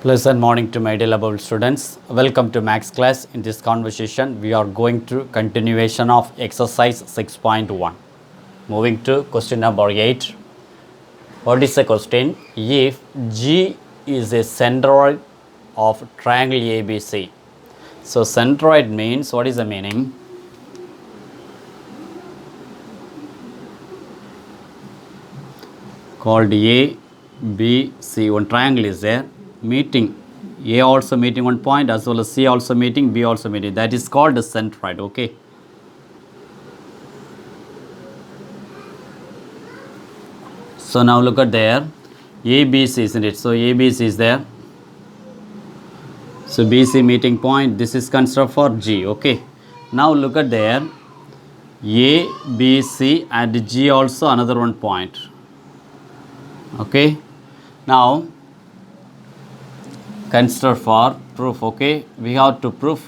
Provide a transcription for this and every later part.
Pleasant morning to my dear lovable students. Welcome to Max class. In this conversation, we are going through continuation of exercise 6.1. Moving to question number 8. What is the question? If G is a centroid of triangle ABC. So centroid means, what is the meaning? Called A, B, C. One triangle is there. Meeting A also meeting one point as well as C also meeting, B also meeting. That is called a centroid. Okay. So now look at there. ABC, isn't it? So ABC is there. So BC meeting point. This is considered for G. Okay. Now look at there. A, B, C and G also another one point. Okay. Now consider for proof. Okay, we have to prove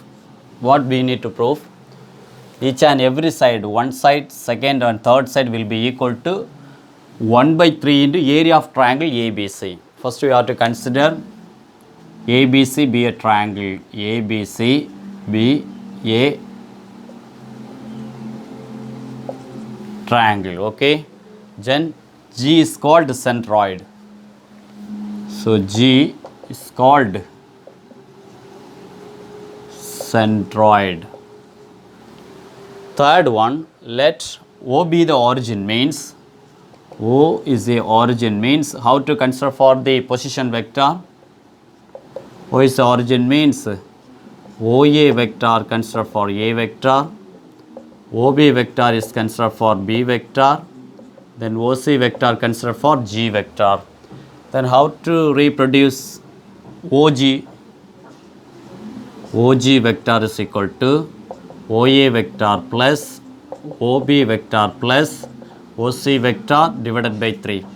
what we need to prove. Each and every side, one side, second and third side will be equal to 1 by 3 into area of triangle ABC. First we have to consider ABC be a triangle. ABC be a triangle. Okay, then G is called centroid. So G is called centroid. Third one, let O be the origin, means O is the origin, means how to consider for the position vector. O is the origin means OA vector consider for A vector, OB vector is considered for B vector, then OC vector consider for G vector. Then how to reproduce OG? OG vector is equal to OA vector plus OB vector plus OC vector divided by 3.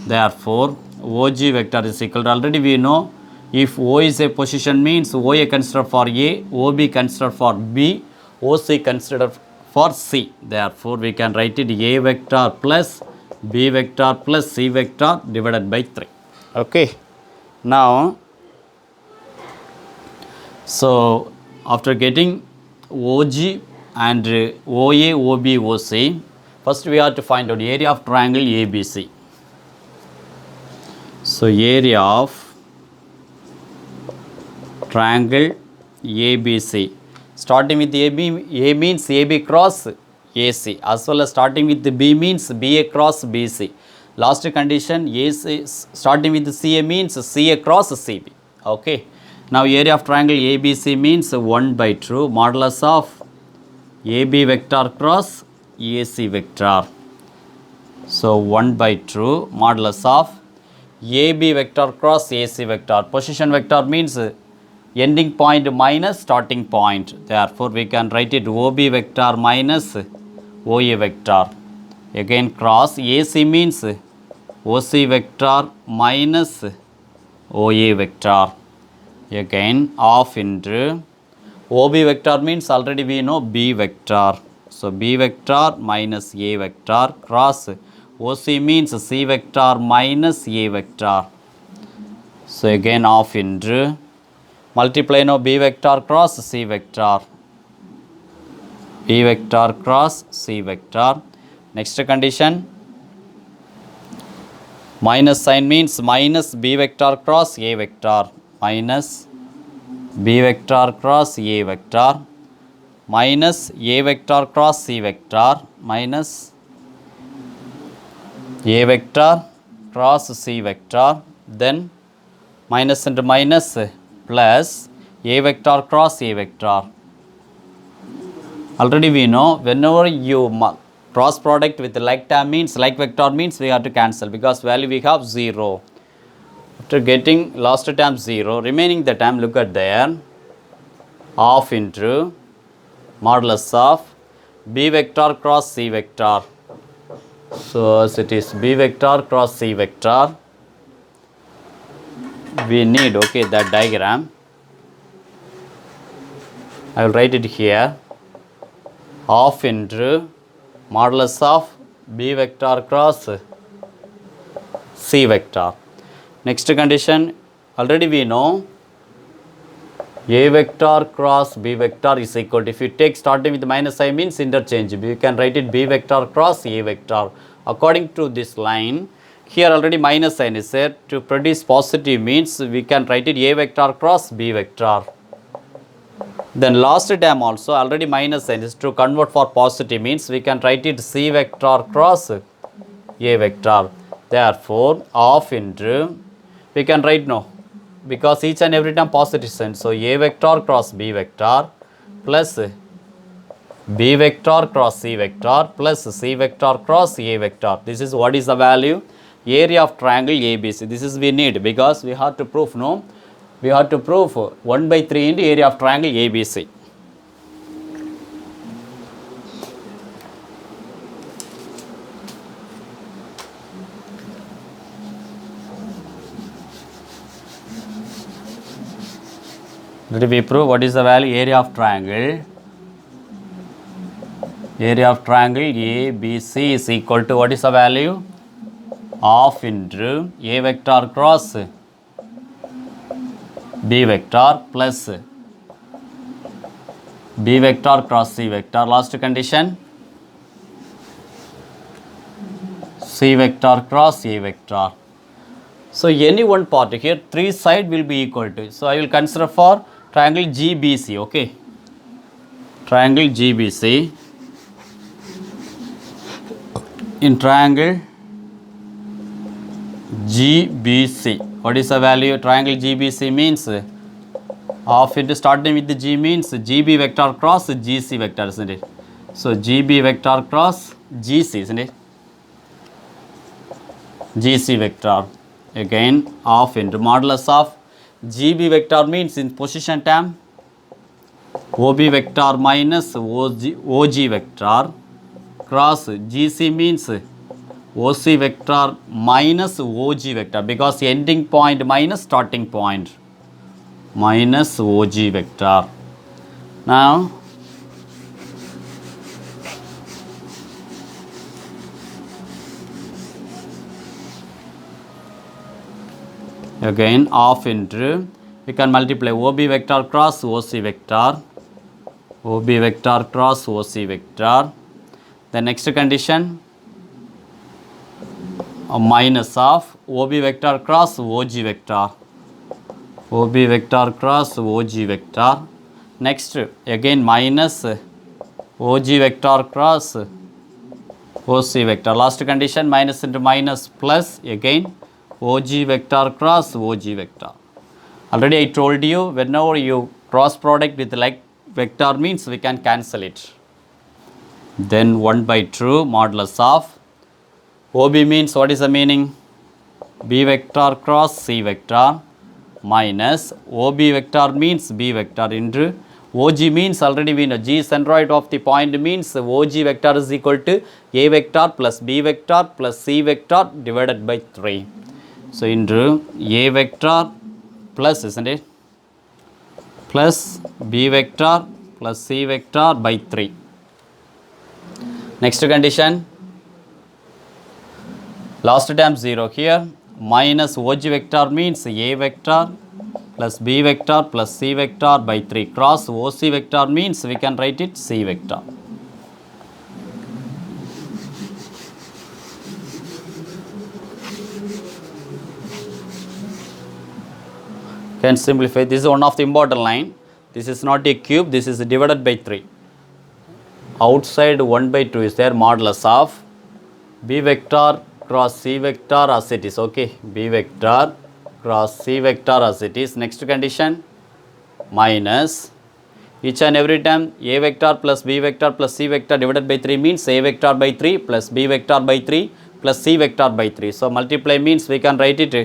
Therefore, OG vector is equal to, already we know, if O is a position means OA considered for A, OB considered for B, OC considered for C. Therefore, we can write it A vector plus B vector plus C vector divided by 3. Okay. Now, so after getting OG and OA, OB, OC, first we have to find out area of triangle ABC. So area of triangle ABC, starting with AB, A means AB cross AC, as well as starting with the B means BA cross BC. Last condition, AC starting with CA means CA cross CB. Okay. Now area of triangle ABC means 1 by 2 modulus of AB vector cross AC vector. So 1 by 2 modulus of AB vector cross AC vector. Position vector means ending point minus starting point. Therefore, we can write it OB vector minus OA vector. Again cross AC means OC vector minus OA vector. Again off into OB vector means already we know B vector. So B vector minus A vector cross OC means C vector minus A vector. So again off into multiply now B vector cross C vector. B vector cross C vector. Next condition, minus sign means minus B vector cross A vector, minus B vector cross A vector, minus A vector cross C vector, minus A vector cross C vector, then minus into minus plus A vector cross A vector. Already we know whenever you cross product with like term means like vector means we have to cancel because value we have 0. After getting last term 0, remaining the term, look at there, half into modulus of B vector cross C vector. So as it is B vector cross C vector, we need, okay, that diagram. I will write it here, half into modulus of B vector cross C vector. Next condition, already we know A vector cross B vector is equal to, if you take starting with minus sign means interchangeable, you can write it B vector cross A vector. According to this line, here already minus sign is there. To produce positive means we can write it A vector cross B vector. Then last term also already minus sign is to convert for positive means we can write it C vector cross A vector. Therefore, half into, we can write no, because each and every term positive sign. So, A vector cross B vector plus B vector cross C vector plus C vector cross A vector. This is what is the value? Area of triangle ABC. This is we need because we have to prove, no? We have to prove 1/3 into area of triangle ABC. Did we prove what is the value? Area of triangle. Area of triangle ABC is equal to what is the value? Half into A vector cross B vector plus B vector cross C vector. Last condition, C vector cross A vector. So, any one part here, three side will be equal to. So, I will consider for triangle GBC, okay. Triangle GBC. In triangle GBC, what is the value? Triangle GBC means half into, starting with the G means GB vector cross GC vector, isn't it? So, GB vector cross GC, isn't it? GC vector. Again, half into modulus of GB vector means in position term OB vector minus OG vector cross GC means OC vector minus OG vector, because ending point minus starting point minus OG vector. Now, again half into, we can multiply OB vector cross OC vector, OB vector cross OC vector. The next condition, a minus of OB vector cross OG vector, OB vector cross OG vector. Next, again minus OG vector cross OC vector. Last condition, minus into minus plus again OG vector cross OG vector. Already I told you, whenever you cross product with like vector means we can cancel it. Then 1/2 modulus of OB means, what is the meaning? B vector cross C vector minus OB vector means B vector into OG means, already we know G centroid of the point means OG vector is equal to A vector plus B vector plus C vector divided by 3. So, into A vector plus, isn't it, plus B vector plus C vector by 3. Next condition, last term 0 here, minus OG vector means A vector plus B vector plus C vector by 3 cross OC vector means we can write it C vector. Can simplify. This is one of the important line. This is not a cube, this is divided by 3. Outside 1/2 is there, modulus of B vector cross C vector as it is, okay. B vector cross C vector as it is. Next condition, minus each and every time A vector plus B vector plus C vector divided by 3 means A vector by 3 plus B vector by 3 plus C vector by 3. So, multiply means we can write it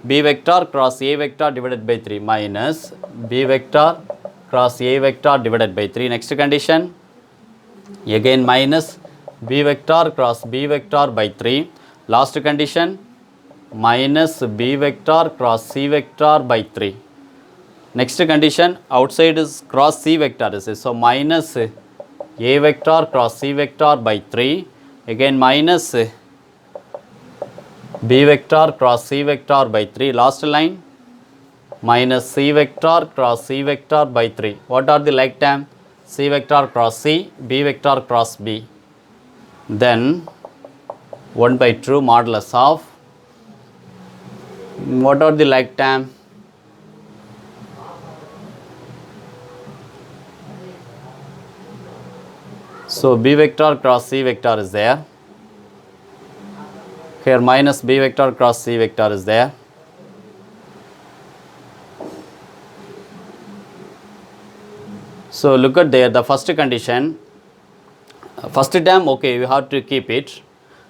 B vector cross A vector divided by 3 minus B vector cross A vector divided by 3. Next condition, again minus B vector cross B vector by 3. Last condition, minus B vector cross C vector by 3. Next condition, outside is cross C vector is it. So, minus A vector cross C vector by 3. Again minus B vector cross C vector by 3. Last line, minus C vector cross C vector by 3. What are the like term? C vector cross C, B vector cross B. Then 1 by 2 modulus of, what are the like term? So B vector cross C vector is there. Here minus B vector cross C vector is there. So look at there, the first condition, first term, okay, we have to keep it.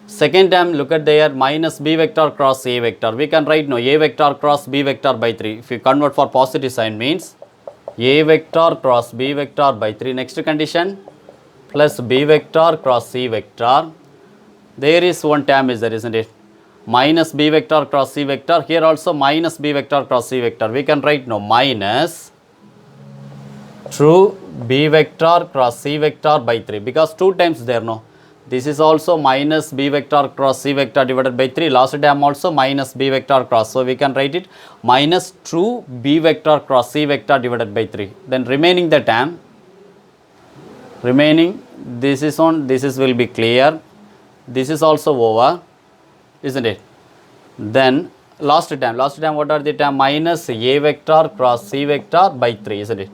Second term, look at there, minus B vector cross A vector. We can write no, A vector cross B vector by 3. If you convert for positive sign means A vector cross B vector by 3. Next condition, plus B vector cross C vector. There is one term is there, isn't it? Minus B vector cross C vector. Here also minus B vector cross C vector. We can write no, minus true B vector cross C vector by 3, because 2 times there, no. This is also minus B vector cross C vector divided by 3. Last term also minus B vector cross. So we can write it minus true B vector cross C vector divided by 3. Then remaining the term, remaining this is on, this is will be clear. This is also over, isn't it? Then last term what are the term? Minus A vector cross C vector by 3, isn't it?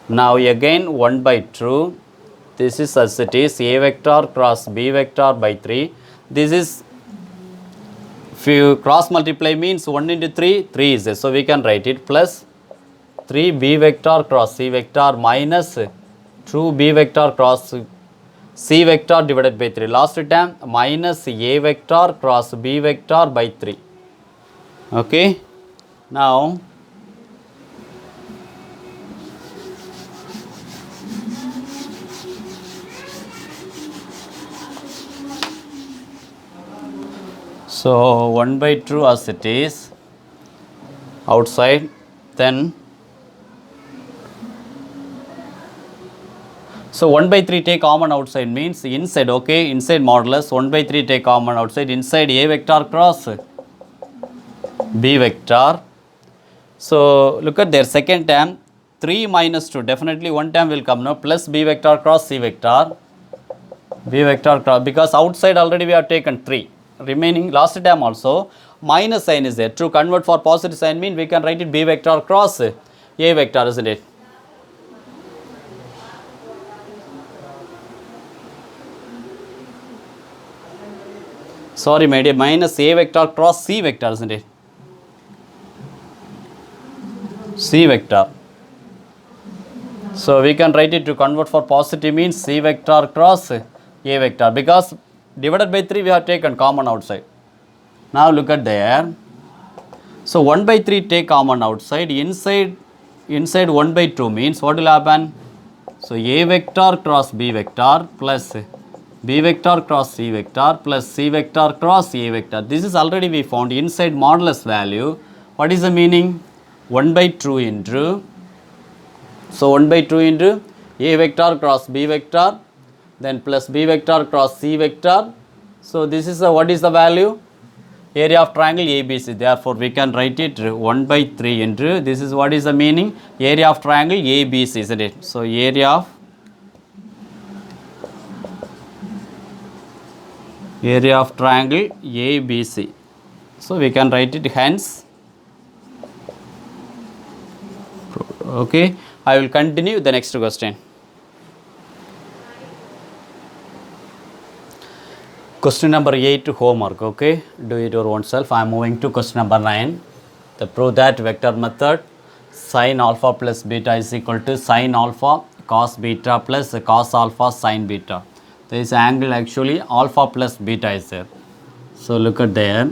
Now again 1 by 2, this is as it is, A vector cross B vector by 3. This is, if you cross multiply means 1 into 3, 3 is there. So we can write it plus 3 B vector cross C vector minus 2 B vector cross C vector divided by 3. Last term minus A vector cross B vector by 3. Okay. Now so 1 by 2 as it is outside, then so 1 by 3 take common outside means inside, okay, inside modulus 1 by 3 take common outside, inside A vector cross B vector. So look at their second term, 3 minus 2, definitely one term will come now, plus B vector cross C vector, B vector cross, because outside already we have taken 3. Remaining last term also minus sign is there. To convert for positive sign mean we can write it B vector cross A vector, isn't it? Sorry my dear, minus A vector cross C vector, isn't it? C vector. So we can write it to convert for positive means C vector cross A vector, because divided by 3 we have taken common outside. Now look at there. So 1 by 3 take common outside, inside 1 by 2 means what will happen? So A vector cross B vector plus B vector cross C vector plus C vector cross A vector. This is already we found inside modulus value. What is the meaning? 1 by 2 into, so 1 by 2 into A vector cross B vector, then plus B vector cross C vector. So this is what is the value? Area of triangle ABC. Therefore we can write it 1 by 3 into, this is what is the meaning? Area of triangle ABC, isn't it? So area of triangle ABC. So we can write it hence. Okay, I will continue the next question. Question number 8 homework, okay, do it your own self. I am moving to question number 9. To prove that vector method sin alpha plus beta is equal to sin alpha cos beta plus cos alpha sin beta. There is angle actually alpha plus beta is there. So look at there.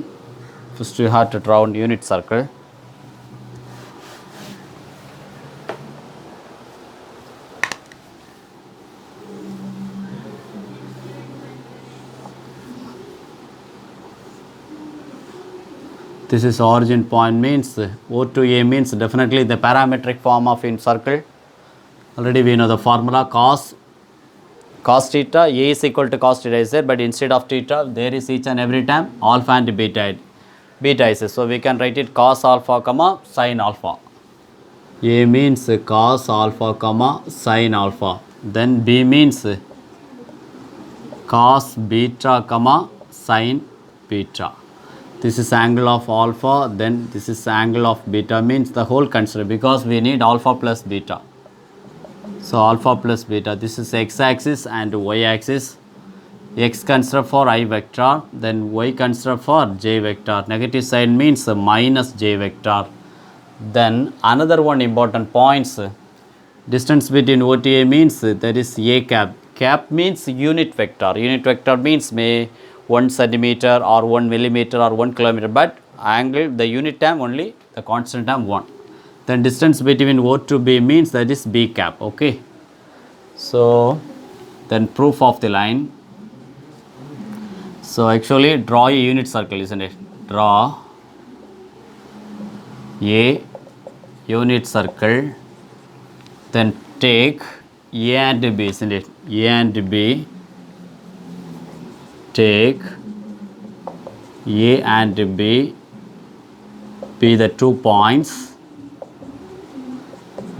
First you have to draw a unit circle. This is origin point means O to A means definitely the parametric form of in circle. Already we know the formula cos theta, A is equal to cos theta is there, but instead of theta there is each and every time alpha and beta. beta is. So we can write it cos alpha comma sin alpha. A means cos alpha comma sin alpha. Then B means cos beta comma sin beta. This is angle of alpha, then this is angle of beta, means the whole consider, because we need alpha plus beta. So alpha plus beta, this is x-axis and y-axis. X consider for I vector, then y consider for j vector. Negative side means minus j vector. Then another one important points, distance between OTA means that is a cap. Cap means unit vector. Unit vector means may 1 centimeter or 1 millimeter or 1 kilometer, but angle, the unit term only, the constant term 1. Then distance between O to B means that is B cap. Okay. So then proof of the line. So actually draw a unit circle, isn't it? Draw a unit circle, then take A and B, isn't it? A and B, take A and B be the 2 points,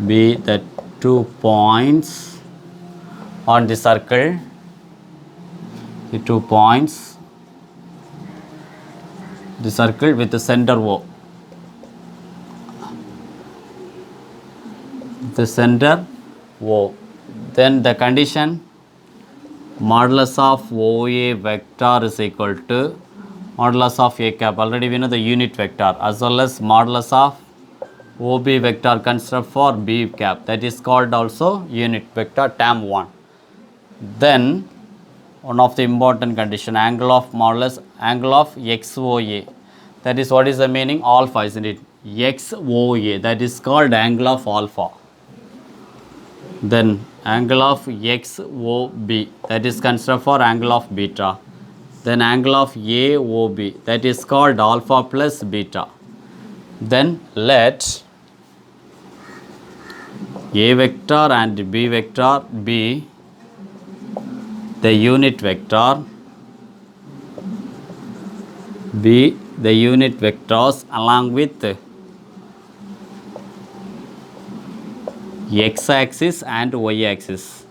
be the 2 points on the circle, the 2 points, the circle with the center O. The center O. Then the condition, modulus of OA vector is equal to modulus of A cap. Already we know the unit vector, as well as modulus of OB vector considered for B cap. That is called also unit vector term 1. Then one of the important condition, angle of modulus, angle of XOA. That is, what is the meaning? Alpha, isn't it? XOA, that is called angle of alpha. Then angle of XOB, that is considered for angle of beta. Then angle of AOB, that is called alpha plus beta. Then let A vector and B vector be the unit vector, be the unit vectors along with x-axis and y-axis.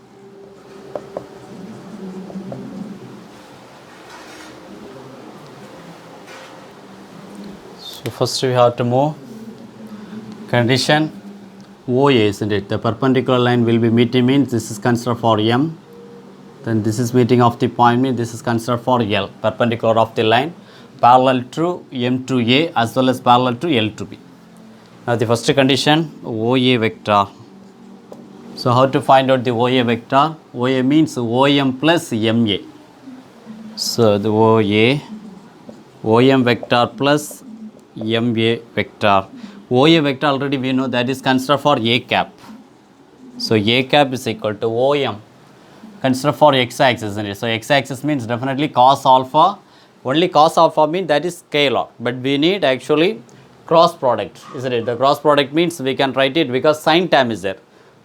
So first we have to move condition OA, isn't it? The perpendicular line will be meeting, means this is considered for M. Then this is meeting of the point, means this is considered for L, perpendicular of the line, parallel to M to A as well as parallel to L to B. Now the first condition, OA vector. So how to find out the OA vector? OA means OM plus MA. So the OM vector plus MA vector. OA vector already we know that is considered for A cap. So A cap is equal to OM. Consider for x-axis, isn't it? So x-axis means definitely cos alpha. Only cos alpha means that is scalar. But we need actually cross product, isn't it? The cross product means we can write it, because sin term is there.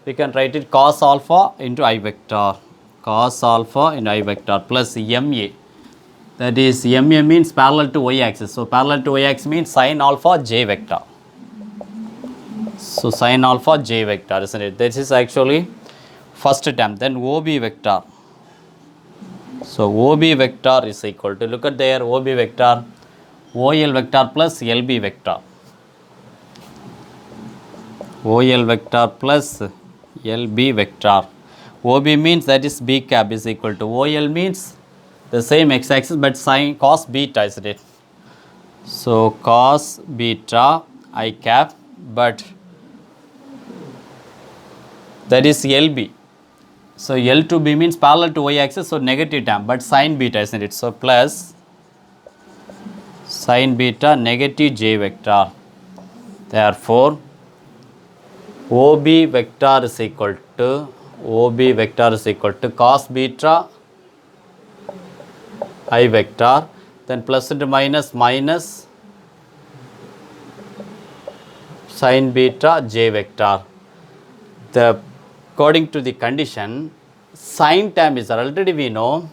We can write it cos alpha into I vector. Cos alpha into I vector plus MA. That is, MA means parallel to y-axis. So parallel to y-axis means sin alpha j vector. So sin alpha j vector, isn't it? This is actually first term. Then OB vector. So OB vector is equal to, look at there, OB vector, OL vector plus LB vector. OL vector plus LB vector. OB means that is B cap is equal to OL means the same x-axis but sin cos beta, isn't it? So cos beta I cap, but that is LB. So L to B means parallel to y-axis, so negative term, but sin beta, isn't it? So plus sin beta negative j vector. Therefore OB vector is equal to cos beta I vector, then plus into minus sin beta j vector. According to the condition, sin term is already we know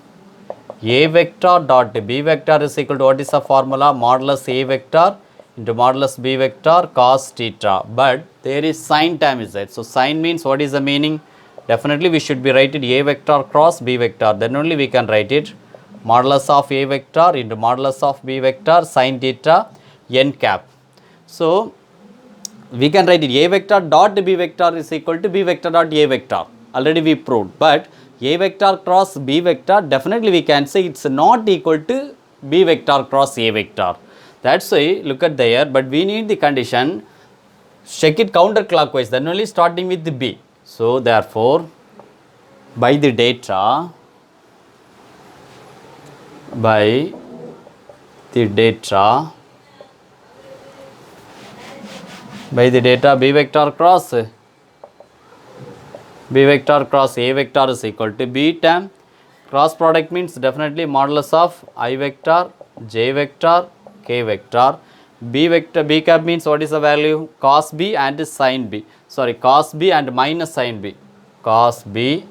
A vector dot B vector is equal to, what is the formula? Modulus A vector into modulus B vector cos theta. But there is sign term is there. So sign means, what is the meaning? Definitely we should be writing A vector cross B vector. Then only we can write it. Modulus of A vector into modulus of B vector sin theta n cap. So we can write it A vector dot B vector is equal to B vector dot A vector. Already we proved. But A vector cross B vector, definitely we can say it's not equal to B vector cross A vector. That's why look at there, but we need the condition, check it counterclockwise, then only starting with the B. So therefore, by the data B vector cross A vector is equal to B term. Cross product means definitely modulus of I vector, J vector, K vector. B vector, B cap means, what is the value? Cos B and sin B. Sorry, cos B and minus sin B. Cos B,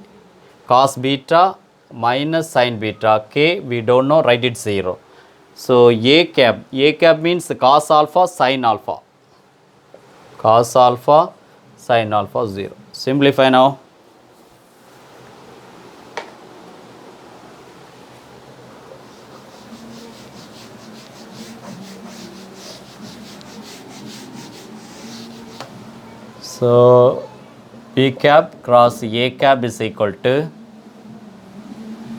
cos beta minus sin beta. K we don't know, write it 0. So A cap means cos alpha sin alpha. Cos alpha sin alpha 0. Simplify now. So B cap cross A cap is equal to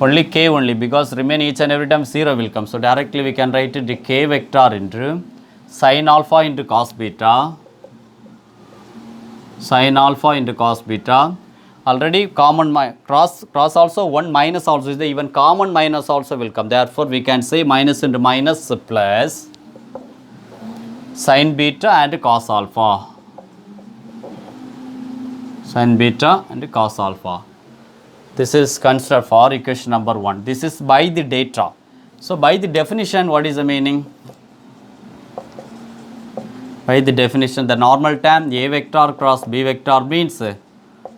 only K only, because remain each and every time 0 will come. So directly we can write it K vector into sin alpha into cos beta. Sin alpha into cos beta. Already common cross also 1 minus also is there, even common minus also will come. Therefore we can say minus into minus plus sin beta and cos alpha. Sin beta and cos alpha. This is considered for equation number 1. This is by the data. So by the definition, what is the meaning? By the definition, the normal term A vector cross B vector means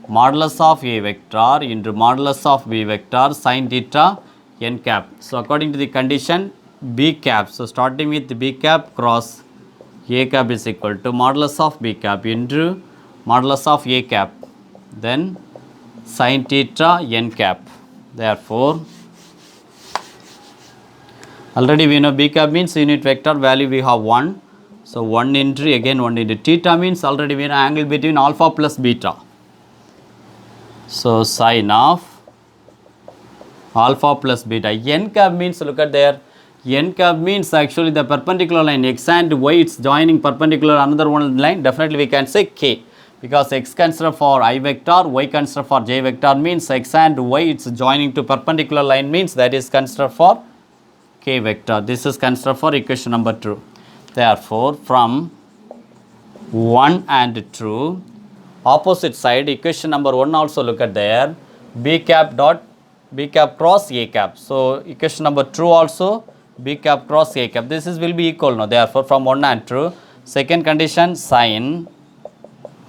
modulus of A vector into modulus of B vector sin theta n cap. So according to the condition, B cap. So starting with B cap cross A cap is equal to modulus of B cap into modulus of A cap. Then sin theta n cap. Therefore, already we know B cap means unit vector value we have 1. So 1 into again 1 into theta means already we know angle between alpha plus beta. So sin of alpha plus beta. N cap means, look at there, n cap means actually the perpendicular line x and y, it's joining perpendicular another one line. Definitely we can say K, because x consider for I vector, y consider for j vector means x and y, it's joining to perpendicular line means that is considered for K vector. This is considered for equation number 2. Therefore, from 1 and 2, opposite side, equation number 1 also look at there, B cap cross A cap. So equation number 2 also B cap cross A cap. This is will be equal now. Therefore, from 1 and 2, second condition, sin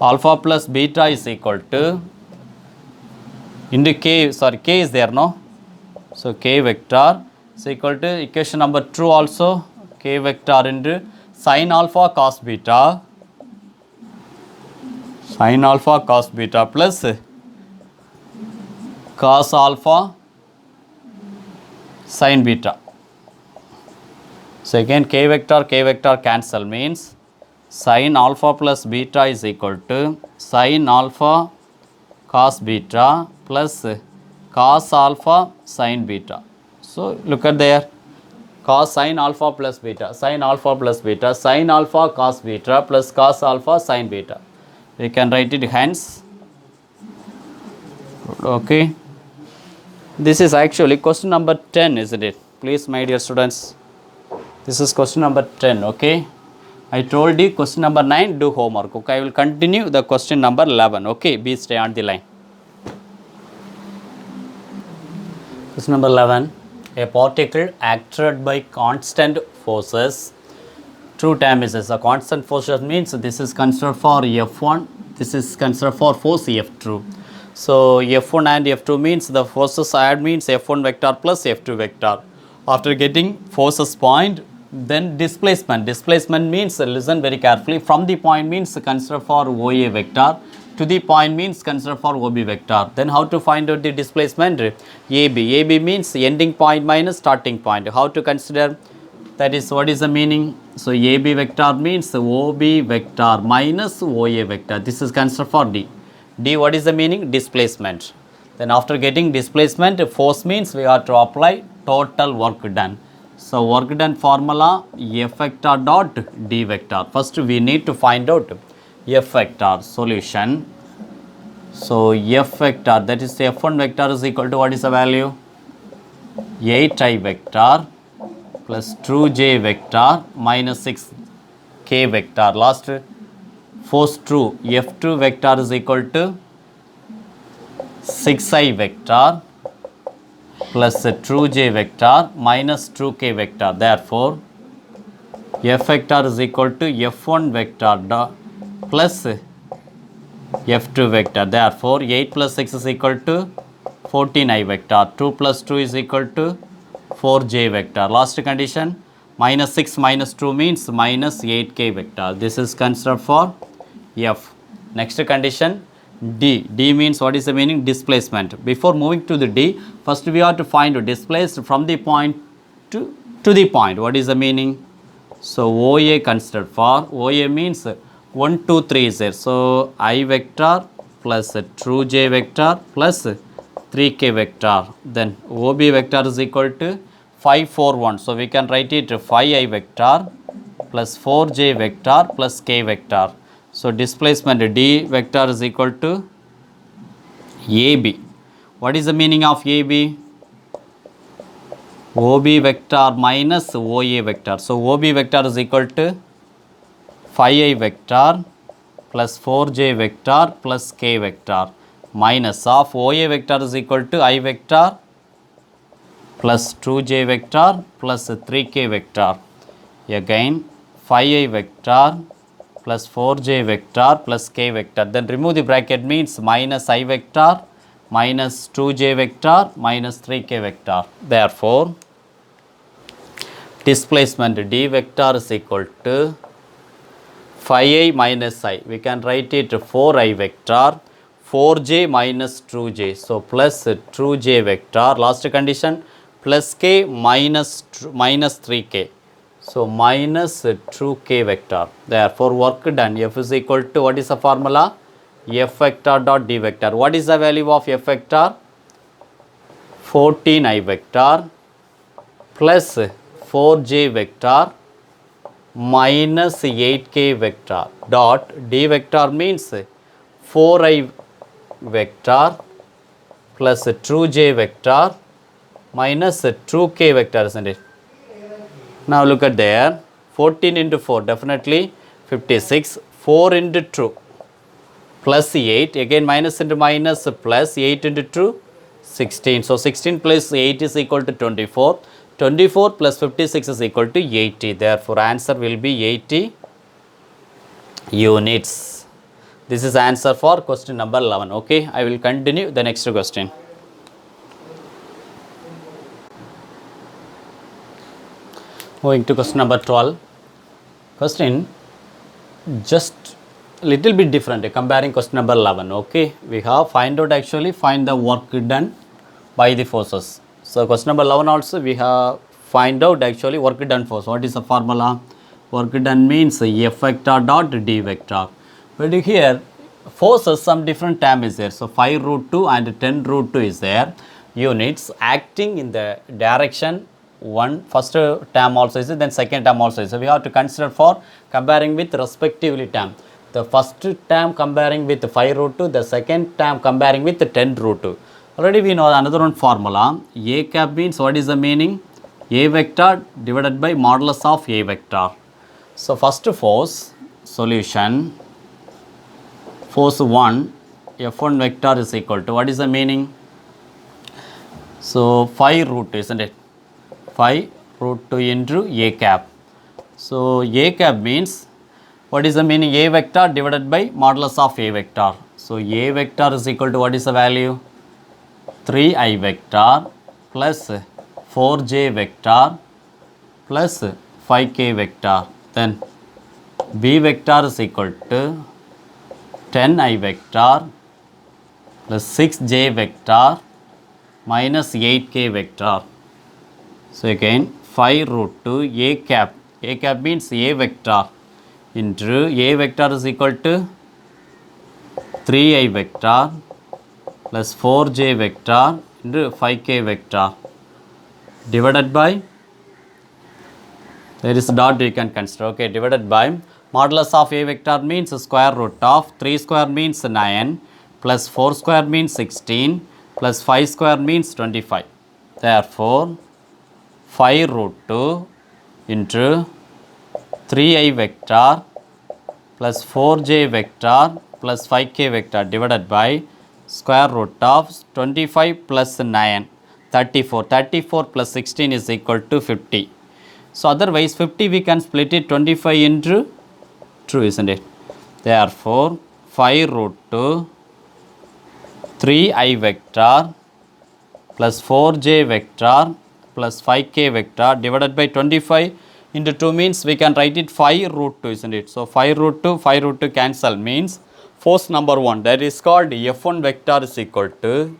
alpha plus beta is equal to into K, sorry, K is there, no? So K vector is equal to equation number 2 also K vector into sin alpha cos beta, sin alpha cos beta plus cos alpha sin beta. So again K vector cancel means sin alpha plus beta is equal to sin alpha cos beta plus cos alpha sin beta. So look at there, cos sin alpha plus beta, sin alpha plus beta, sin alpha cos beta plus cos alpha sin beta. We can write it hence. Okay. This is actually question number 10, isn't it? Please, my dear students, this is question number 10, okay? I told you question number 9, do homework, okay? I will continue the question number 11, okay? Be stay on the line. Question number 11. A particle acted by constant forces. True term is this. A constant forces means this is considered for F1, this is considered for force F2. So F1 and F2 means the forces add means F1 vector plus F2 vector. After getting forces point, then displacement. Displacement means, listen very carefully, from the point means consider for OA vector, to the point means consider for OB vector. Then how to find out the displacement? AB. AB means ending point minus starting point. How to consider? That is, what is the meaning? So AB vector means OB vector minus OA vector. This is considered for D. D, what is the meaning? Displacement. Then after getting displacement, force means we have to apply total work done. So work done formula F vector dot D vector. First we need to find out F vector solution. So F vector, that is F1 vector is equal to, what is the value? 8i vector plus 2j vector minus 6k vector. Last force true, F2 vector is equal to 6i vector plus 2j vector minus 2k vector. Therefore F vector is equal to F1 vector plus F2 vector. Therefore 8 plus 6 is equal to 14i vector. 2 plus 2 is equal to 4j vector. Last condition, minus 6 minus 2 means minus 8k vector. This is considered for F. Next condition, D. D means, what is the meaning? Displacement. Before moving to the D, first we have to find displaced from the point to the point. What is the meaning? So OA considered for, OA means 1, 2, 3 is there. So I vector plus true j vector plus 3k vector. Then OB vector is equal to 5, 4, 1. So we can write it 5i vector plus 4j vector plus k vector. So displacement D vector is equal to AB. What is the meaning of AB? OB vector minus OA vector. So OB vector is equal to 5i vector plus 4j vector plus k vector minus of OA vector is equal to I vector plus 2j vector plus 3k vector. Again 5i vector plus 4j vector plus k vector. Then remove the bracket means minus I vector minus 2j vector minus 3k vector. Therefore displacement D vector is equal to 5i minus I. We can write it 4i vector 4j minus 2j. So plus 2j vector. Last condition, plus k minus 3k. So minus 2k vector. Therefore work done, F is equal to, what is the formula? F vector dot D vector. What is the value of F vector? 14i vector plus 4j vector minus 8k vector dot D vector means 4i vector plus 2j vector minus 2k vector, isn't it? Now look at there, 14 into 4 definitely 56, 4 into 2 plus 8, again minus into minus plus 8 into 2 16. So 16 plus 8 is equal to 24, 24 plus 56 is equal to 80. Therefore answer will be 80 units. This is answer for question number 11. Okay, I will continue the next question. Moving to question number 12. Question just little bit different comparing question number 11. Okay, we have find the work done by the forces. So question number 11 also we have find out work done force. What is the formula? Work done means F vector dot D vector. But here forces, some different term is there. So 5 root 2 and 10 root 2 is there. Units acting in the direction one, first term also is there, then second term also is there. So we have to consider for comparing with respectively term. The first term comparing with 5 root 2, the second term comparing with 10 root 2. Already we know another one formula. A cap means, what is the meaning? A vector divided by modulus of A vector. So first force solution, force 1 F1 vector is equal to, what is the meaning? So 5 root 2, isn't it? 5 root 2 into A cap. So A cap means, what is the meaning? A vector divided by modulus of A vector. So A vector is equal to what is the value? 3i vector plus 4j vector plus 5k vector. Then B vector is equal to 10i vector plus 6j vector minus 8k vector. So again 5 root 2 a cap. A cap means a vector into a vector is equal to 3i vector plus 4j vector into 5k vector divided by, there is dot you can consider, okay, divided by modulus of a vector means square root of 3 square means 9 plus 4 square means 16 plus 5 square means 25. Therefore 5 root 2 into 3i vector plus 4j vector plus 5k vector divided by square root of 25 plus 9, 34. 34 plus 16 is equal to 50. So otherwise 50 we can split it 25 into 2, isn't it? Therefore 5 root 2 3i vector plus 4j vector plus 5k vector divided by 25 into 2 means we can write it 5 root 2, isn't it? So 5 root 2 cancel means force number 1, that is called f1 vector is equal to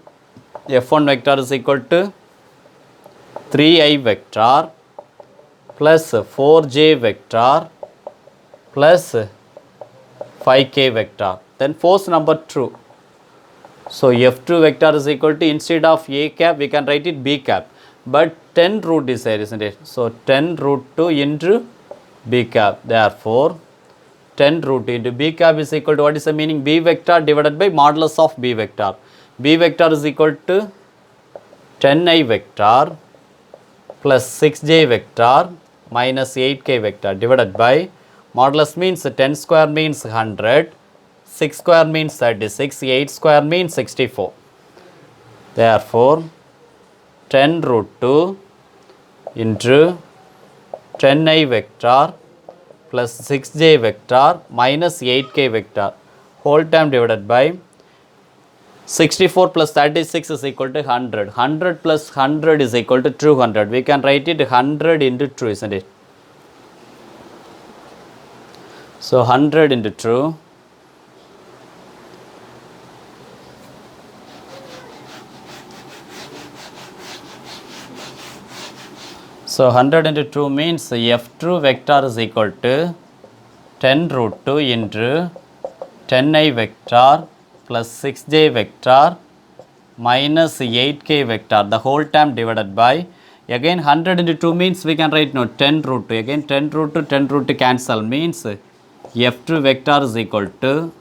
3i vector plus 4j vector plus 5k vector. Then force number 2. So f2 vector is equal to, instead of a cap we can write it b cap, but 10 root is there, isn't it? So 10 root 2 into b cap. Therefore 10 root into b cap is equal to, what is the meaning? B vector divided by modulus of b vector. B vector is equal to 10i vector plus 6j vector minus 8k vector divided by modulus means 10 square means 100, 6 square means 36, 8 square means 64. Therefore 10 root 2 into 10i vector plus 6j vector minus 8k vector whole term divided by 64 plus 36 is equal to 100. 100 plus 100 is equal to 200. We can write it 100 into 2, isn't it? So 100 into 2. So 100 into 2 means f2 vector is equal to 10 root 2 into 10i vector plus 6j vector minus 8k vector, the whole term divided by, again 100 into 2 means we can write 10 root 2, again 10 root 2 cancel means f2 vector is equal to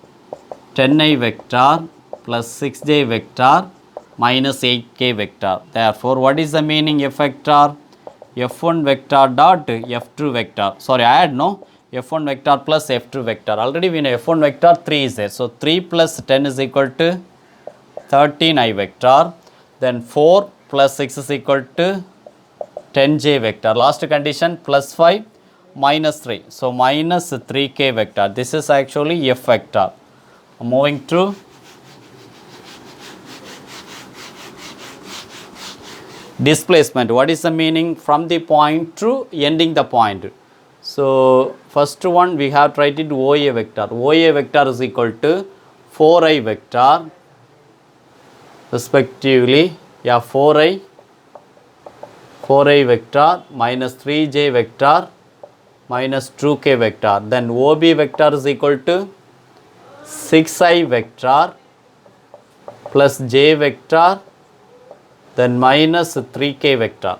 10i vector plus 6j vector minus 8k vector. Therefore what is the meaning f vector? f1 vector dot f2 vector, sorry I had no f1 vector plus f2 vector, already we know f1 vector 3 is there, so 3 plus 10 is equal to 13i vector, then 4 plus 6 is equal to 10j vector, last condition plus 5 minus 3, so minus 3k vector, this is actually f vector. Moving to displacement, what is the meaning? From the point to ending the point. So first one we have tried it OA vector. OA vector is equal to 4i vector respectively, 4i vector minus 3j vector minus 2k vector. Then OB vector is equal to 6i vector plus j vector then minus 3k vector.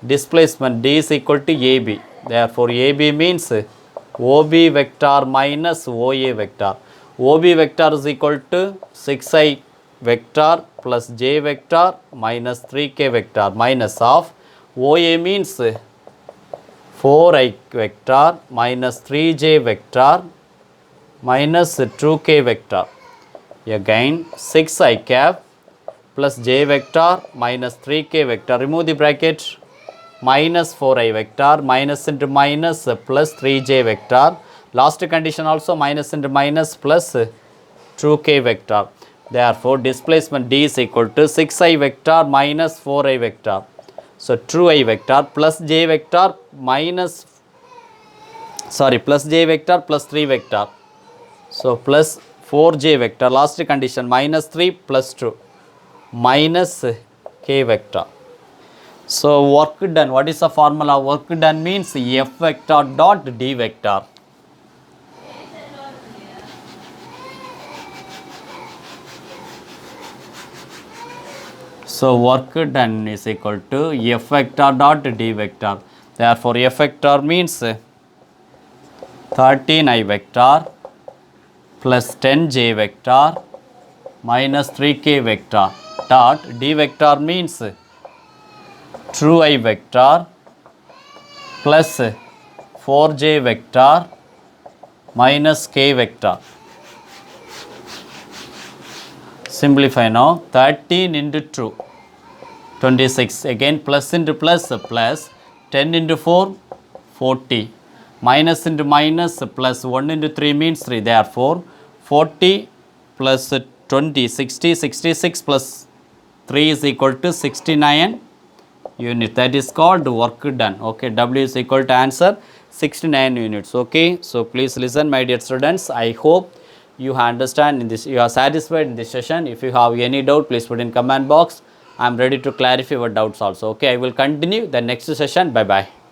Displacement D is equal to AB. Therefore AB means OB vector minus OA vector. OB vector is equal to 6i vector plus j vector minus 3k vector minus of OA means 4i vector minus 3j vector minus 2k vector. Again 6i cap plus j vector minus 3k vector. Remove the bracket. Minus 4i vector minus into minus plus 3j vector. Last condition also minus into minus plus 2k vector. Therefore, displacement D is equal to 6i vector minus 4i vector. So, 2i vector plus j vector plus j vector plus 3 vector. So, plus 4j vector, last condition minus 3 plus 2 minus k vector. So, work done, what is the formula? Work done means F vector dot D vector. So, work done is equal to F vector dot D vector. Therefore, F vector means 13i vector plus 10j vector minus 3k vector dot D vector means 2i vector plus 4j vector minus k vector. Simplify now. 13 into 2, 26. Again plus into plus, plus 10 into 4, 40. Minus into minus, plus 1 into 3 means 3. Therefore, 40 plus 20, 60, 66 plus 3 is equal to 69 units. That is called work done. Okay, W is equal to answer 69 units. Okay, so please listen, my dear students. I hope you understand in this, you are satisfied in this session. If you have any doubt, please put in comment box. I am ready to clarify your doubts also. Okay, I will continue the next session. Bye bye.